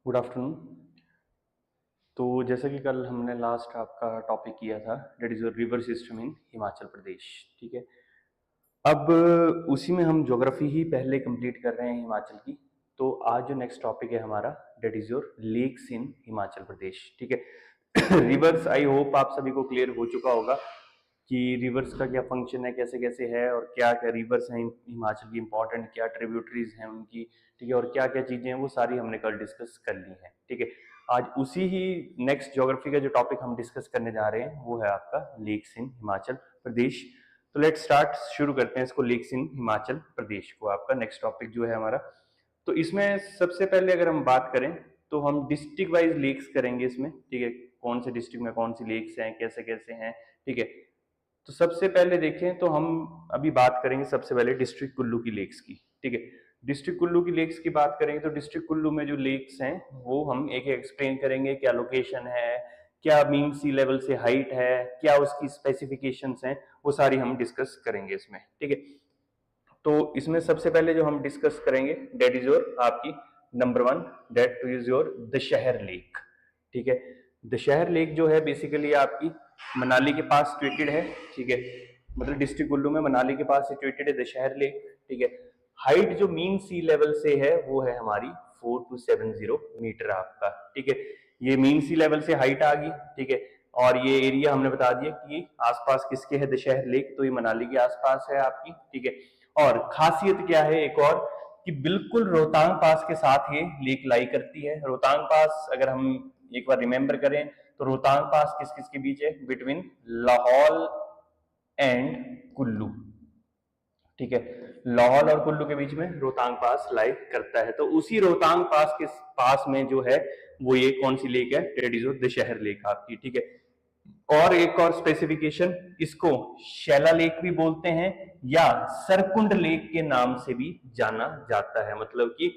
Good afternoon. तो जैसा कि कल हमने लास्ट आपका टॉपिक किया था, that is river system in Himachal Pradesh. ठीक है, अब उसी में हम ज्योग्राफी ही पहले कंप्लीट कर रहे हैं हिमाचल की। तो आज जो नेक्स्ट टॉपिक है हमारा, डेट इज योर लेक्स इन हिमाचल प्रदेश। ठीक है रिवर्स, आई होप आप सभी को क्लियर हो चुका होगा कि रिवर्स का क्या फंक्शन है, कैसे कैसे है, और क्या क्या रिवर्स हैं हिमाचल की इंपॉर्टेंट, क्या ट्रिब्यूटरीज हैं उनकी। ठीक है, और क्या क्या चीजें हैं वो सारी हमने कल डिस्कस कर ली हैं। ठीक है, आज उसी ही नेक्स्ट ज्योग्राफी का जो टॉपिक हम डिस्कस करने जा रहे हैं वो है आपका लेक्स इन हिमाचल प्रदेश। तो लेट स्टार्ट, शुरू करते हैं इसको, लेक्स इन हिमाचल प्रदेश को। आपका नेक्स्ट टॉपिक जो है हमारा, तो इसमें सबसे पहले अगर हम बात करें तो हम डिस्ट्रिक्ट वाइज लेक्स करेंगे इसमें। ठीक है, कौन से डिस्ट्रिक्ट में कौन सी लेक्स हैं, कैसे कैसे हैं। ठीक है, तो सबसे पहले देखें तो हम अभी बात करेंगे सबसे पहले डिस्ट्रिक्ट कुल्लू की लेक्स की। ठीक है, डिस्ट्रिक्ट कुल्लू की लेक्स की बात करेंगे तो डिस्ट्रिक्ट कुल्लू में जो लेक्स हैं वो हम एक एक एक्सप्लेन करेंगे, क्या लोकेशन है, क्या मीन सी लेवल से हाइट है, क्या उसकी स्पेसिफिकेशंस हैं, वो सारी हम डिस्कस करेंगे इसमें। ठीक है, तो इसमें सबसे पहले जो हम डिस्कस करेंगे डेट इज योर आपकी number 1, that is your Dashair lake. ठीक है, दशहर लेक जो है बेसिकली आपकी मनाली के पास सिचुएटेड है। ठीक है, मतलब डिस्ट्रिक्ट कुल्लू में मनाली के पास सिचुएटेड है दशहर लेक। ठीक है, हाइट जो मीन सी लेवल से है वो है हमारी 4270 मीटर आपका। ठीक है, ये मीन सी लेवल से हाइट आ गई। ठीक है, और ये एरिया हमने बता दिया कि आसपास किसके है दशहर लेक, तो ये मनाली के आसपास है आपकी। ठीक है, और खासियत क्या है एक और, कि बिल्कुल रोहतांग पास के साथ ये लेक लाई करती है। रोहतांग पास अगर हम एक बार रिमेंबर करें तो रोहतांग पास किस किस के बीच है, बिटवीन लाहौल एंड कुल्लू। ठीक है, लाहौल और कुल्लू के बीच में रोहतांग पास लाई करता है। तो उसी रोहतांग पास के पास में जो है वो ये कौन सी लेक है, टेडिजो दशहर लेक आपकी। ठीक है, और एक और स्पेसिफिकेशन, इसको शैला लेक भी बोलते हैं या सरकुंड लेक के नाम से भी जाना जाता है। मतलब कि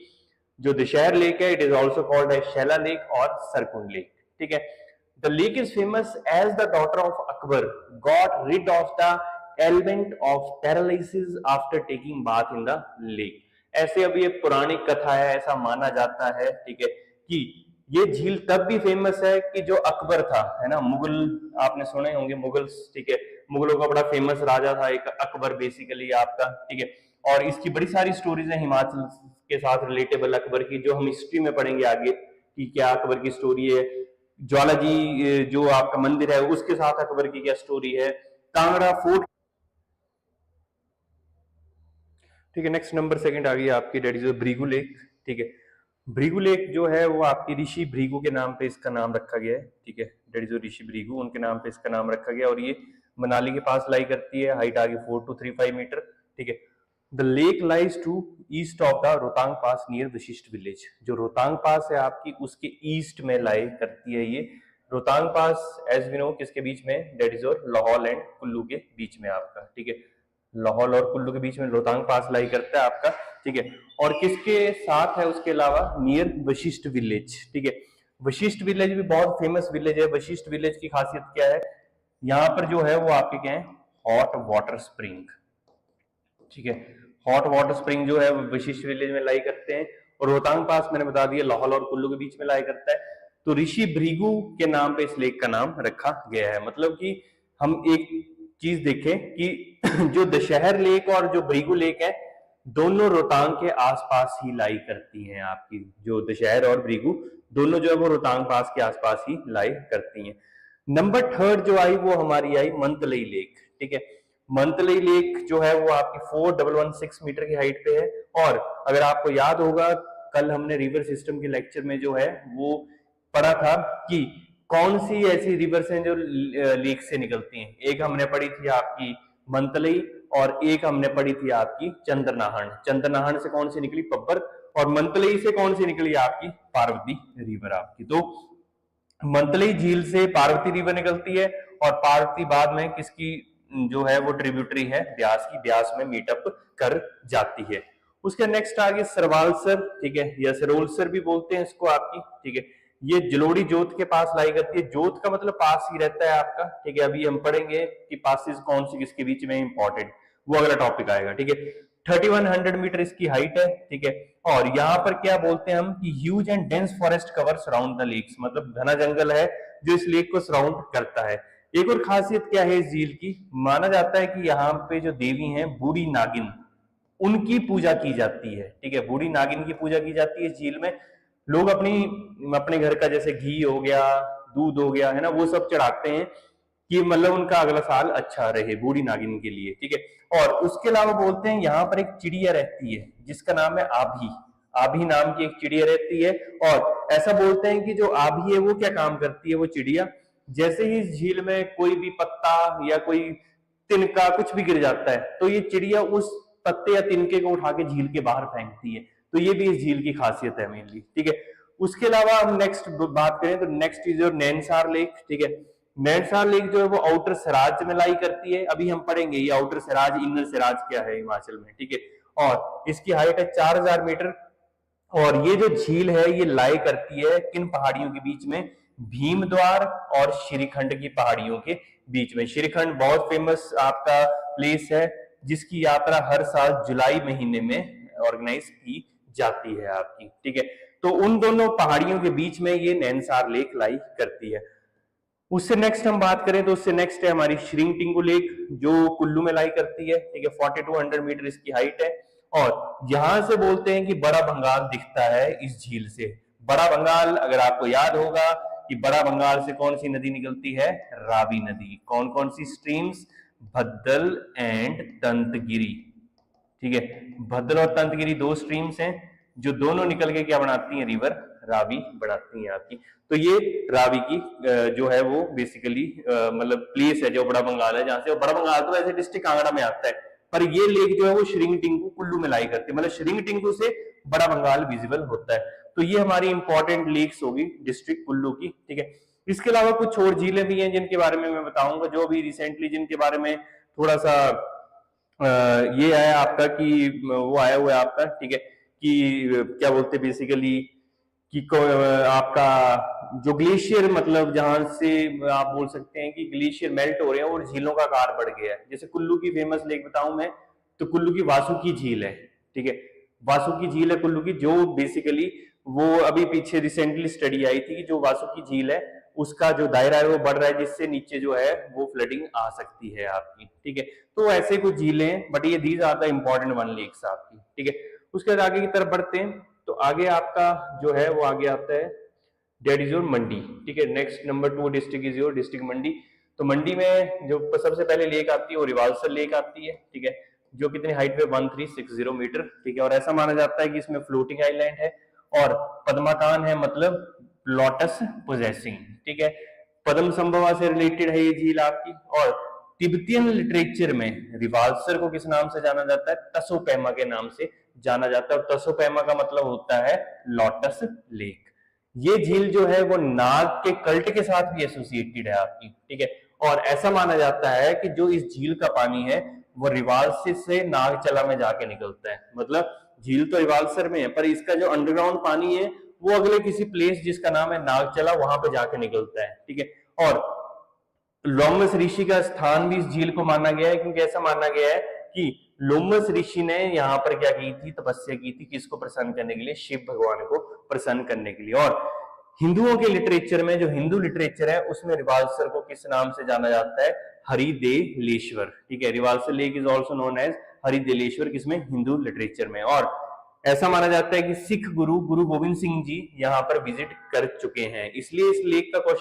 जो दशहर लेक है इट इज ऑल्सो कॉल्ड है शैला लेक और सरकुंड लेक। ठीक है, the lake is famous as the daughter of Akbar got rid of the ailment of paralysis after taking bath in the lake. ऐसे अब ये पुरानी कथा है, ऐसा माना जाता है। ठीक है, कि ये झील तब भी फेमस है कि जो अकबर था, है ना, मुगल, आपने सुने होंगे मुगल्स। ठीक है, मुगलों का बड़ा फेमस राजा था एक अकबर बेसिकली आपका। ठीक है, और इसकी बड़ी सारी स्टोरीज हैं हिमाचल के साथ रिलेटेबल अकबर की, जो हम हिस्ट्री में पढ़ेंगे आगे कि क्या अकबर की स्टोरी है। ज्वाला जी जो आपका मंदिर है उसके साथ अकबर की क्या स्टोरी है, कांगड़ा फोर्ट। ठीक है, नेक्स्ट नंबर सेकंड आ गई आपकी, डेट इज भृगु लेक। ठीक है, भृगु लेक जो है वो आपकी ऋषि भृगु के नाम पे इसका नाम रखा गया है। ठीक है, डेट इज ऋषि भृगु, उनके नाम पे इसका नाम रखा गया, और ये मनाली के पास लाई करती है, हाइट आ गई 4235 मीटर। ठीक है, the lake lies to east of the Rohtang pass near Vashisht village. जो रोहतांग पास है आपकी उसके ईस्ट में लाई करती है ये। Rohtang pass as we know किसके बीच में, that is Lahaul and Kullu के बीच में आपका। ठीक है, लाहौल और कुल्लू के बीच में रोहतांग पास लाई करता है आपका। ठीक है, और किसके साथ है उसके अलावा, नियर वशिष्ठ विलेज। ठीक है, वशिष्ठ विलेज भी बहुत फेमस विलेज है। वशिष्ठ विलेज की खासियत क्या है, यहाँ पर जो है वो आपके क्या है, हॉट वाटर स्प्रिंग। ठीक है, हॉट वाटर स्प्रिंग जो है वो वशिष्ठ विलेज में लाई करते हैं, और रोहतांग पास मैंने बता दिया लाहौल और कुल्लू के बीच में लाई करता है। तो ऋषि भृगु के नाम पे इस लेक का नाम रखा गया है। मतलब कि हम एक चीज देखें कि जो दशहर लेक और जो भृगु लेक है दोनों रोहतांग के आसपास ही लाई करती हैं आपकी। जो दशहर और भृगु दोनों जो है वो रोहतांग पास के आसपास ही लाई करती हैं। नंबर थर्ड जो आई वो हमारी आई मंतलई लेक। ठीक है, मंतलई लेक जो है वो आपकी 4116 मीटर की हाइट पे है। और अगर आपको याद होगा कल हमने रिवर सिस्टम के लेक्चर में जो है वो पढ़ा था कि कौन सी ऐसी रिवर्स हैं जो लेक से निकलती हैं। एक हमने पढ़ी थी आपकी मंतलई, और एक हमने पढ़ी थी आपकी चंद्रनाहन। चंद्रनाहन से कौन सी निकली, पब्बर, और मंतलई से कौन सी निकली आपकी, पार्वती रिवर आपकी। तो मंतलई झील से पार्वती रिवर निकलती है, और पार्वती बाद में किसकी जो है वो ट्रिब्यूटरी है, ब्यास की, ब्यास में मीटअप कर जाती है। उसके नेक्स्ट आगे सरवालसर। ठीक है, या सरोलसर भी बोलते हैं इसको आपकी। ठीक है, ये जलोड़ी जोत के पास लाई करती है। जोत का मतलब पास ही रहता है आपका। ठीक है, अभी हम पढ़ेंगे कि पासिस कौन सी किसके बीच में इंपॉर्टेंट, वो अगला टॉपिक आएगा। ठीक है, 3100 मीटर इसकी हाइट है, ठीक है। और यहाँ पर क्या बोलते हैं हम कि huge and dense forest cover surround the lakes, मतलब घना जंगल है जो इस लेक को सराउंड करता है। एक और खासियत क्या है इस झील की, माना जाता है कि यहाँ पे जो देवी हैं बूढ़ी नागिन, उनकी पूजा की जाती है, ठीक है। बूढ़ी नागिन की पूजा की जाती है इस झील में। लोग अपने घर का जैसे घी हो गया, दूध हो गया, है ना, वो सब चढ़ाते हैं कि मतलब उनका अगला साल अच्छा रहे बूढ़ी नागिन के लिए, ठीक है। और उसके अलावा बोलते हैं यहाँ पर एक चिड़िया रहती है जिसका नाम है आभी। आभी नाम की एक चिड़िया रहती है, और ऐसा बोलते हैं कि जो आभी है वो क्या काम करती है, वो चिड़िया जैसे ही इस झील में कोई भी पत्ता या कोई तिनका कुछ भी गिर जाता है तो ये चिड़िया उस पत्ते या तिनके को उठा के झील के बाहर फेंकती है। तो ये भी इस झील की खासियत है मेनली, ठीक है। उसके अलावा हम नेक्स्ट बात करें तो नेक्स्ट इज योर नैनसार लेक, ठीक है। नैनसार लेक जो है वो आउटर सराज में लाई करती है, अभी हम पढ़ेंगे ये आउटर सराज इनर सराज क्या है हिमाचल में, ठीक है। और इसकी हाइट है 4000 मीटर। और ये जो झील है ये लाई करती है किन पहाड़ियों के बीच में, भीमद्वार और श्रीखंड की पहाड़ियों के बीच में। श्रीखंड बहुत फेमस आपका प्लेस है जिसकी यात्रा हर साल जुलाई महीने में ऑर्गेनाइज की जाती है आपकी, ठीक है। तो उन दोनों पहाड़ियों के बीच में ये नैनसार लेक लाई करती है। उससे नेक्स्ट हम बात करें तो उससे नेक्स्ट है हमारी श्रींगटिंगु लेक जो कुल्लू में लाई करती है, ठीक है। 4200 मीटर इसकी हाइट है। और यहां से बोलते हैं कि बड़ा बंगाल दिखता है इस झील से। बड़ा बंगाल अगर आपको याद होगा कि बड़ा बंगाल से कौन सी नदी निकलती है, रावी नदी। कौन कौन सी स्ट्रीम्स, भद्दल एंड तंतगिरी, ठीक है। भद्दल और तंतगिरी दो स्ट्रीम्स हैं जो दोनों निकल के क्या बनाती हैं, रिवर रावी बनाती हैं आपकी। तो ये रावी की जो है वो बेसिकली मतलब प्लेस है जो बड़ा बंगाल है, जहां से बड़ा बंगाल तो ऐसे डिस्ट्रिक्ट कांगड़ा में आता है, पर ये लेक जो है वो श्रींगटिंगु कुल्लू में लाई करती है, मतलब श्रींगटिंगु से बड़ा बंगाल विजिबल होता है। तो ये हमारी इंपॉर्टेंट लेक्स होगी डिस्ट्रिक्ट कुल्लू की, ठीक है। इसके अलावा कुछ और झीलें भी हैं जिनके बारे में मैं बताऊंगा, जो अभी रिसेंटली जिनके बारे में थोड़ा सा ये आया आपका कि वो आया हुआ है आपका, ठीक है, कि क्या बोलते हैं बेसिकली कि आपका जो ग्लेशियर, मतलब जहां से आप बोल सकते हैं कि ग्लेशियर मेल्ट हो रहे हैं और झीलों का आकार बढ़ गया है। जैसे कुल्लू की फेमस लेक बताऊं मैं तो कुल्लू की वासुकी झील है, ठीक है। वासुकी झील है कुल्लू की, जो बेसिकली वो अभी पीछे रिसेंटली स्टडी आई थी कि जो वासुकी झील है उसका जो दायरा है वो बढ़ रहा है, जिससे नीचे जो है वो फ्लडिंग आ सकती है आपकी, ठीक है। तो ऐसे कुछ झीलें हैं, बट ये these are the important one lakes आपकी, ठीक है। उसके बाद आगे की तरफ बढ़ते हैं तो आगे आपका जो है वो आगे आता है डेट इज योर मंडी, ठीक है। Next number 2 district is your district Mandi. तो मंडी में जो सबसे पहले लेक आती है वो रिवाल्सर लेक आती है, ठीक है, जो कितनी हाइट पे 1360 मीटर, ठीक है। और ऐसा माना जाता है कि इसमें फ्लोटिंग आइलैंड है और पद्माकान है, मतलब लोटस पोजेसिंग, ठीक है। पद्म संभवा से रिलेटेड है ये झील आपकी। और तिब्बतियन लिटरेचर में रिवाल्सर को किस नाम से जाना जाता है, तसोपैमा के नाम से जाना जाता है। और तसोपैमा का मतलब होता है लोटस लेक। ये झील जो है वो नाग के कल्ट के साथ भी एसोसिएटेड है आपकी, ठीक है। और ऐसा माना जाता है कि जो इस झील का पानी है वो रिवाल्सर से नागचला में जाके निकलता है, मतलब झील तो रिवाल्सर में है पर इसका जो अंडरग्राउंड पानी है वो अगले किसी प्लेस जिसका नाम है नागचला वहां पे जाके निकलता है, ठीक है। और लोमस ऋषि का स्थान भी इस झील को माना गया है, क्योंकि ऐसा माना गया है कि लोमस ऋषि ने यहाँ पर क्या की थी, तपस्या की थी, किसको प्रसन्न करने के लिए, शिव भगवान को प्रसन्न करने के लिए। और हिंदुओं के लिटरेचर में, जो हिंदू लिटरेचर है उसमें रिवाल्सर को किस नाम से जाना जाता है, हरिदेलेश्वर, ठीक है। Rewalsar lake is also known as Haridaleshwar, किसमें, हिंदू लिटरेचर में। और ऐसा माना जाता है कि सिख गुरु गोविंद सिंह जी यहाँ पर विजिट कर चुके हैं, इसलिए इस लेक का क्वेश्चन